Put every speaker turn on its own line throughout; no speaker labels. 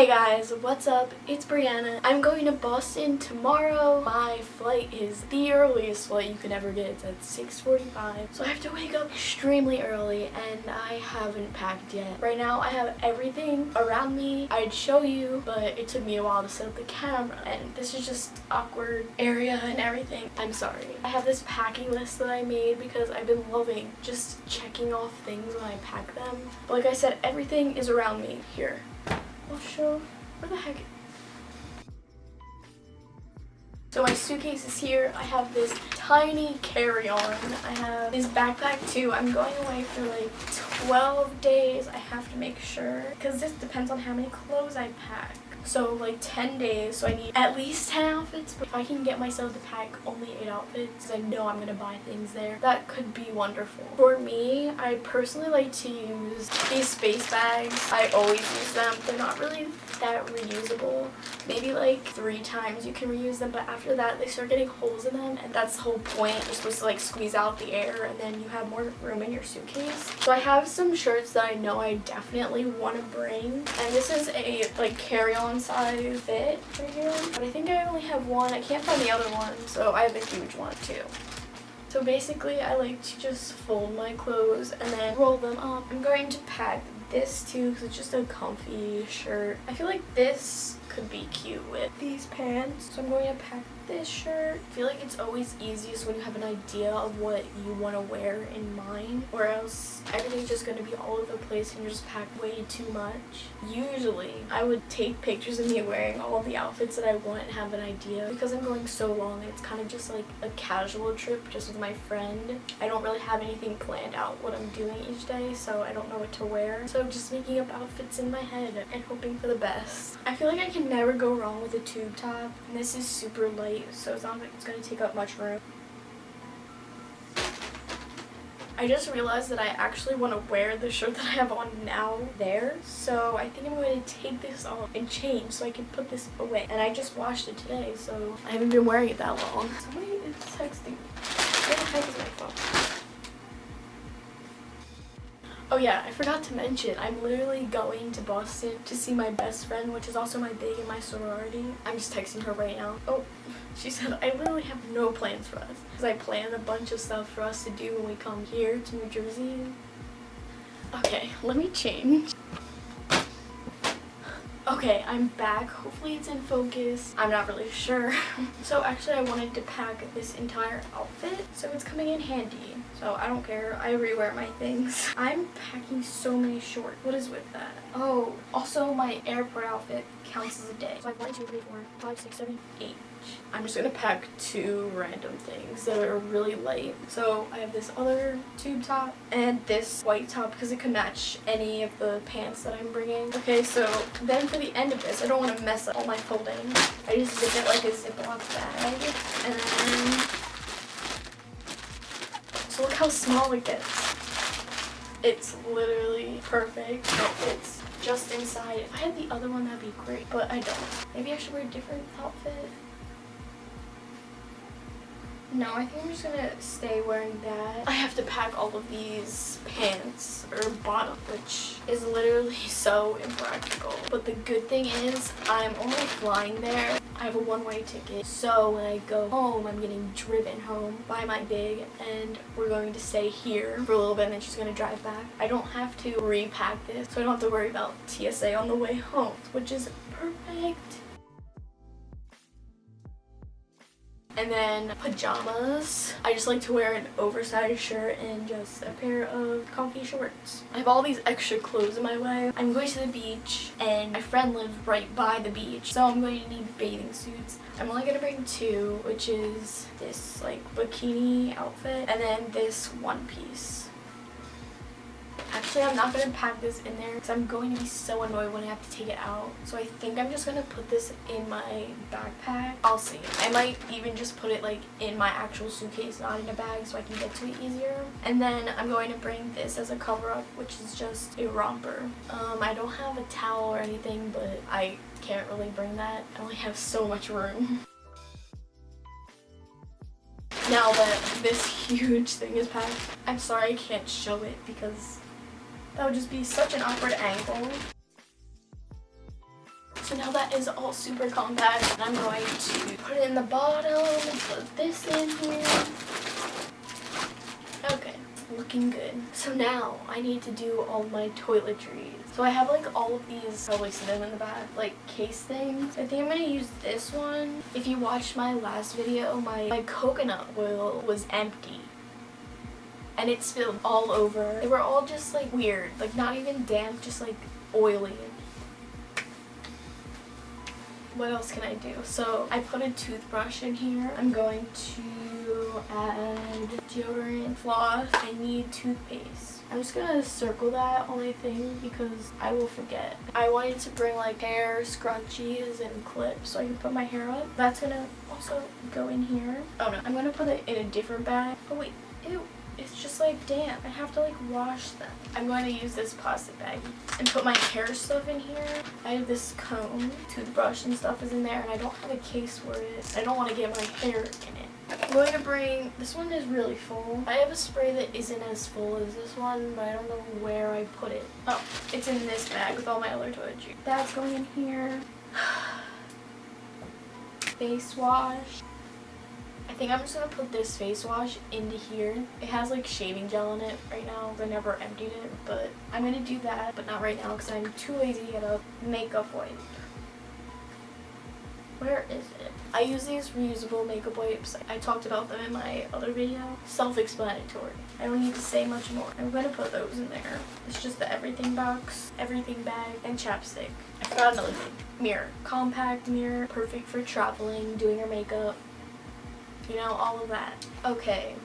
Hey guys, what's up? It's Brianna. I'm going to Boston tomorrow. My flight is the earliest flight you can ever get. It's at 6:45. So I have to wake up extremely early and I haven't packed yet. Right now I have everything around me. I'd show you, but it took me a while to set up the camera and this is just awkward area and everything. I'm sorry. I have this packing list that I made because I've been loving just checking off things when I pack them. But like I said, everything is around me here. I'll show. Where the heck? So my suitcase is here. I have this tiny carry-on. I have this backpack too. I'm going away for like 12 days. I have to make sure because this depends on how many clothes I pack. So like 10 days, so I need at least 10 outfits, but if I can get myself to pack only 8 outfits, because I know I'm going to buy things there, that could be wonderful. For me, I personally like to use these space bags. I always use them. They're not really that reusable. Maybe like 3 times you can reuse them, but after that they start getting holes in them, and that's the whole point. You're supposed to like squeeze out the air and then you have more room in your suitcase. So I have some shirts that I know I definitely want to bring, and this is a like carry-on size fit right here, but I think I only have one. I can't find the other one, so I have a huge one too. So basically I like to just fold my clothes and then roll them up. I'm going to pack this too because it's just a comfy shirt. I feel like this could be cute with these pants, so I'm going to pack this shirt. I feel like it's always easiest when you have an idea of what you want to wear in mind, or else everything's just going to be all over the place and you just pack way too much. Usually I would take pictures of me wearing all of the outfits that I want and have an idea. Because I'm going so long, it's kind of just like a casual trip just with my friend. I don't really have anything planned out what I'm doing each day, so I don't know what to wear. So I'm just making up outfits in my head and hoping for the best. I feel like I can never go wrong with a tube top, and this is super light, so it's not like it's going to take up much room. I just realized that I actually want to wear the shirt that I have on now there, so I think I'm going to take this off and change so I can put this away. And I just washed it today, so I haven't been wearing it that long. Somebody is texting me. Where the heck is my phone? Oh yeah, I forgot to mention, I'm literally going to Boston to see my best friend, which is also my big in my sorority. I'm just texting her right now. Oh, she said I literally have no plans for us, because I planned a bunch of stuff for us to do when we come here to New Jersey. Okay, let me change. Okay, I'm back. Hopefully it's in focus. I'm not really sure. So actually I wanted to pack this entire outfit, so it's coming in handy. So I don't care. I rewear my things. I'm packing so many shorts. What is with that? Oh, also my airport outfit counts as a day. So I have 1, 2, 3, 4, 5, 6, 7, 8. I'm just gonna pack 2 random things that are really light. So I have this other tube top and this white top because it can match any of the pants that I'm bringing. Okay, so then for the end of this, I don't want to mess up all my folding. I just zip it like a Ziploc bag, and then so look how small it gets. It's literally perfect. It's just inside. If I had the other one, that'd be great, but I don't. Maybe I should wear a different outfit. No, I think I'm just gonna stay wearing that. I have to pack all of these pants or bottom, which is literally so impractical. But the good thing is I'm only flying there. I have a one-way ticket, so when I go home, I'm getting driven home by my big, and we're going to stay here for a little bit, and then she's gonna drive back. I don't have to repack this, so I don't have to worry about TSA on the way home, which is perfect. And then pajamas. I just like to wear an oversized shirt and just a pair of comfy shorts. I have all these extra clothes in my way. I'm going to the beach and my friend lives right by the beach, so I'm going to need bathing suits. I'm only going to bring 2, which is this like bikini outfit and then this one piece. Actually, I'm not going to pack this in there because I'm going to be so annoyed when I have to take it out. So I think I'm just going to put this in my backpack. I'll see. I might even just put it like in my actual suitcase, not in a bag, so I can get to it easier. And then I'm going to bring this as a cover-up, which is just a romper. I don't have a towel or anything, but I can't really bring that. I only have so much room. Now that this huge thing is packed, I'm sorry I can't show it because that would just be such an awkward angle. So now that is all super compact, and I'm going to put it in the bottom and put this in here. Okay, looking good. So now I need to do all my toiletries. So I have like all of these, probably see them in the back, like case things. I think I'm gonna use this one. If you watched my last video, my coconut oil was empty. And it spilled all over. They were all just like weird, like not even damp, just like oily. What else can I do? So I put a toothbrush in here. I'm going to add deodorant, floss. I need toothpaste. I'm just gonna circle that only thing because I will forget. I wanted to bring like hair scrunchies and clips so I can put my hair up. That's gonna also go in here. Oh no, I'm gonna put it in a different bag. Oh wait, ew. It's just like damp. I have to like wash them. I'm going to use this plastic bag and put my hair stuff in here. I have this comb, toothbrush and stuff is in there, and I don't have a case for it. I don't want to get my hair in it. I'm going to bring, this one is really full. I have a spray that isn't as full as this one, but I don't know where I put it. Oh, it's in this bag with all my other toiletries. That's going in here. Face wash. I think I'm just going to put this face wash into here. It has like shaving gel in it right now. I never emptied it, but I'm going to do that, but not right now because I'm too lazy to get a makeup wipe. Where is it? I use these reusable makeup wipes. I talked about them in my other video. Self-explanatory. I don't need to say much more. I'm going to put those in there. It's just the everything box, everything bag, and chapstick. I forgot another thing. Mirror. Compact mirror. Perfect for traveling, doing your makeup. You know, all of that. Okay.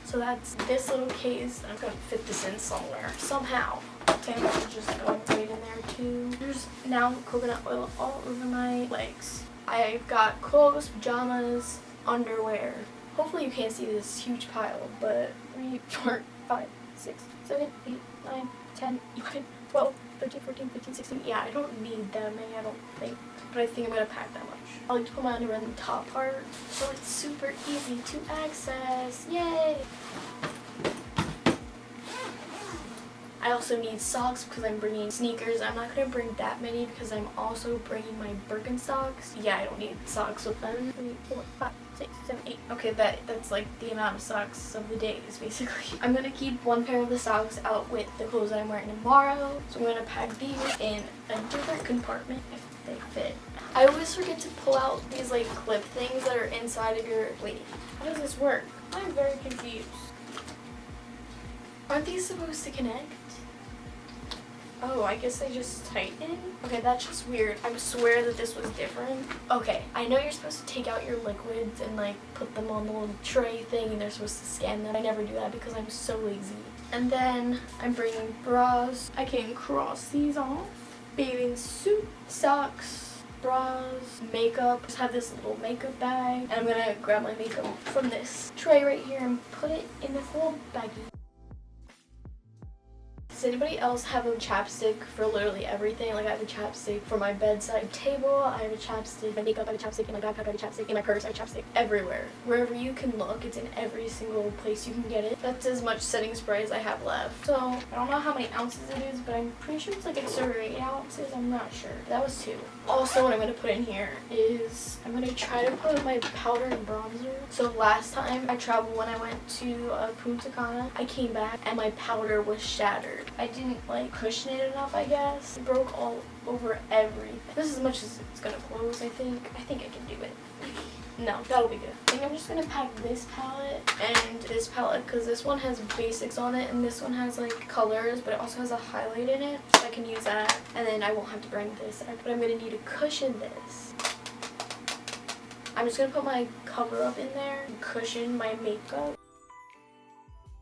So that's this little case. I'm going to fit this in somewhere. Somehow. Tampons are just going right in there too. There's now coconut oil all over my legs. I've got clothes, pajamas, underwear. Hopefully you can't see this huge pile, but 3, 4, 5, 6, 7, 8, 9, 10, 11, 12, 13, 14, 15, 16. Yeah, I don't need that many, I don't think. But I think I'm going to pack that much. I like to put my underwear in the top part, so it's super easy to access. Yay! I also need socks because I'm bringing sneakers. I'm not going to bring that many because I'm also bringing my Birkenstocks. Yeah, I don't need socks with them. 3, 4, 5, 6, 7, 8. Okay, that's like the amount of socks of the days, basically. I'm going to keep one pair of the socks out with the clothes I'm wearing tomorrow. So I'm going to pack these in a different compartment if they fit. I always forget to pull out these like clip things that are inside of your... Wait, how does this work? I'm very confused. Aren't these supposed to connect? Oh, I guess they just tighten? Okay, that's just weird. I swear that this was different. Okay, I know you're supposed to take out your liquids and like put them on the little tray thing and they're supposed to scan them. I never do that because I'm so lazy. And then I'm bringing bras. I can cross these off. Bathing suit, socks, bras, makeup. Just have this little makeup bag. And I'm gonna grab my makeup from this tray right here and put it in this little baggie. Does anybody else have a chapstick for literally everything? Like I have a chapstick for my bedside table, I have a chapstick, my makeup, I have a chapstick, in my backpack, I have a chapstick, in my purse, I have a chapstick, everywhere. Wherever you can look, it's in every single place you can get it. That's as much setting spray as I have left. So, I don't know how many ounces it is, but I'm pretty sure it's like 6 or 8 ounces, I'm not sure. That was 2. Also, what I'm going to put in here is, I'm going to try to put my powder and bronzer. So last time I traveled when I went to Punta Cana, I came back and my powder was shattered. I didn't like cushion it enough, I guess. It broke all over everything. This is as much as it's gonna close, I think. I think I can do it. No, that'll be good. I think I'm just gonna pack this palette and this palette because this one has basics on it and this one has like colors, but it also has a highlight in it. So I can use that and then I won't have to bring this. But I'm gonna need to cushion this. I'm just gonna put my cover up in there and cushion my makeup.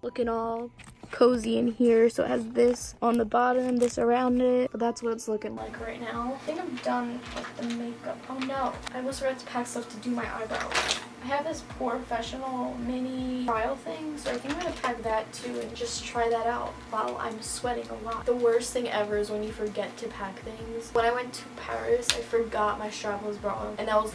Looking all cozy in here, so it has this on the bottom, this around it, but that's what it's looking like right now. I think I'm done with the makeup. Oh no, I almost forgot to pack stuff to do my eyebrows. I have this Professional mini trial thing, so I think I'm gonna pack that too and just try that out while I'm sweating a lot. The worst thing ever is when you forget to pack things. When I went to Paris, I forgot my strapless bra on, and that was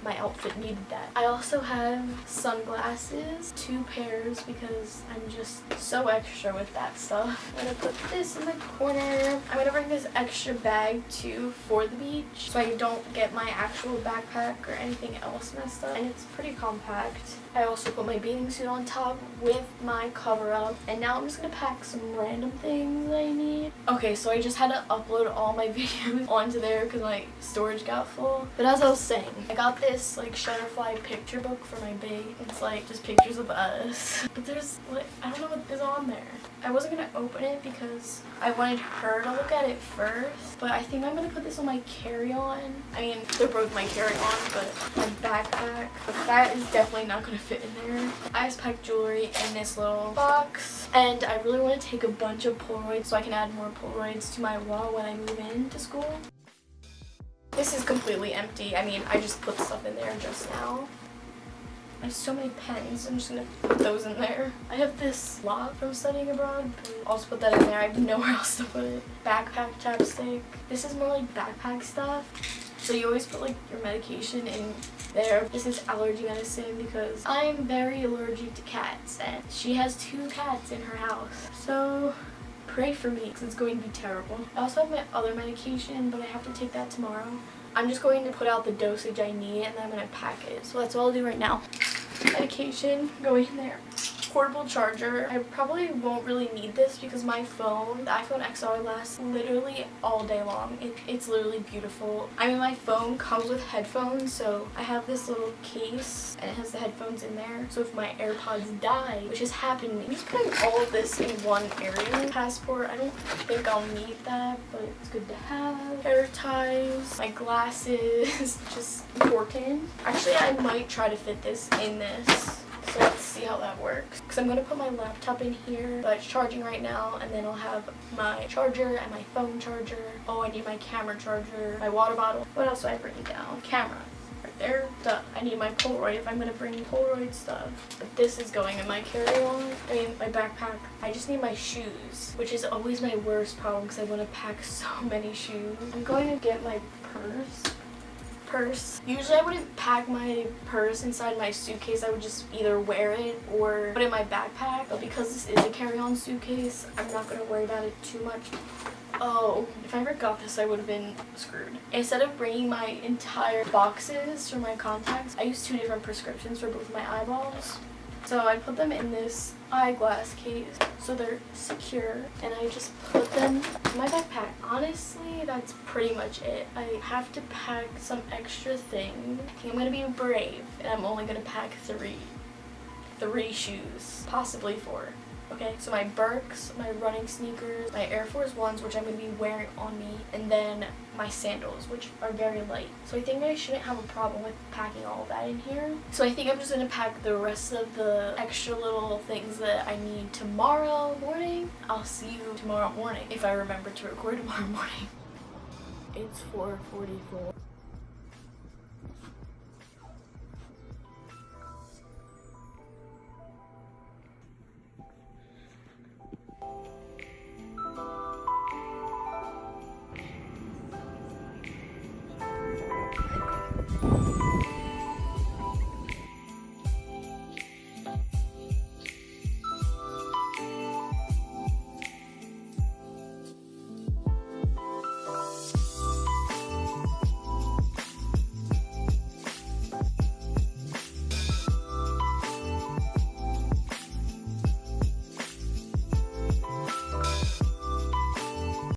my outfit needed that. I also have sunglasses, 2 pairs, because I'm just so extra with that stuff. I'm gonna put this in the corner. I'm gonna bring this extra bag too for the beach, so I don't get my actual backpack or anything else messed up, and it's pretty compact. I also put my bathing suit on top with my cover up, and now I'm just gonna pack some random things I need. Okay, so I just had to upload all my videos onto there because my storage got full. But as I was saying, I got this like Shutterfly picture book for my bae. It's like just pictures of us. But there's like, I don't know what is on there. I wasn't gonna open it because I wanted her to look at it first, but I think I'm gonna put this on my carry-on. I mean, they're both my carry-on, but my backpack, that is definitely not gonna fit in there. I just packed jewelry in this little box, and I really want to take a bunch of Polaroids so I can add more Polaroids to my wall when I move into school. This is completely empty. I mean, I just put stuff in there just now. I have so many pens, I'm just gonna put those in there. I have this log from studying abroad. I'll just put that in there. I have nowhere else to put it. Backpack chapstick. This is more like backpack stuff. So you always put like your medication in there. This is allergy medicine because I'm very allergic to cats, and she has 2 cats in her house. So pray for me because it's going to be terrible. I also have my other medication, but I have to take that tomorrow. I'm just going to put out the dosage I need, and then I'm going to pack it. So that's what I'll do right now. Medication going in there. Portable charger. I probably won't really need this because my phone, the iPhone XR, lasts literally all day long. It's literally beautiful. I mean, my phone comes with headphones, so I have this little case and it has the headphones in there. So if my AirPods die, which has happened, I'm just putting all of this in one area. Passport, I don't think I'll need that, but it's good to have. Hair ties, my glasses, just important. Actually, I might try to fit this in this. So let's see how that works. Because I'm going to put my laptop in here, but it's charging right now, and then I'll have my charger and my phone charger. Oh, I need my camera charger, my water bottle. What else do I bring down? Camera. Right there. Duh. I need my Polaroid if I'm going to bring Polaroid stuff. But this is going in my carry-on. I mean, my backpack. I just need my shoes, which is always my worst problem because I want to pack so many shoes. I'm going to get my purse. Usually I wouldn't pack my purse inside my suitcase. I would just either wear it or put it in my backpack. But because this is a carry-on suitcase, I'm not going to worry about it too much. Oh, if I forgot this, I would have been screwed. Instead of bringing my entire boxes for my contacts, I used 2 different prescriptions for both my eyeballs. So I put them in this eyeglass case so they're secure, and I just put them in my backpack. Honestly, that's pretty much it. I have to pack some extra things. I think I'm gonna be brave, and I'm only gonna pack 3 shoes, possibly 4. Okay, so my Birks, my running sneakers, my Air Force Ones, which I'm going to be wearing on me, and then my sandals, which are very light. So I think I shouldn't have a problem with packing all of that in here. So I think I'm just going to pack the rest of the extra little things that I need tomorrow morning. I'll see you tomorrow morning if I remember to record tomorrow morning. It's 4:44.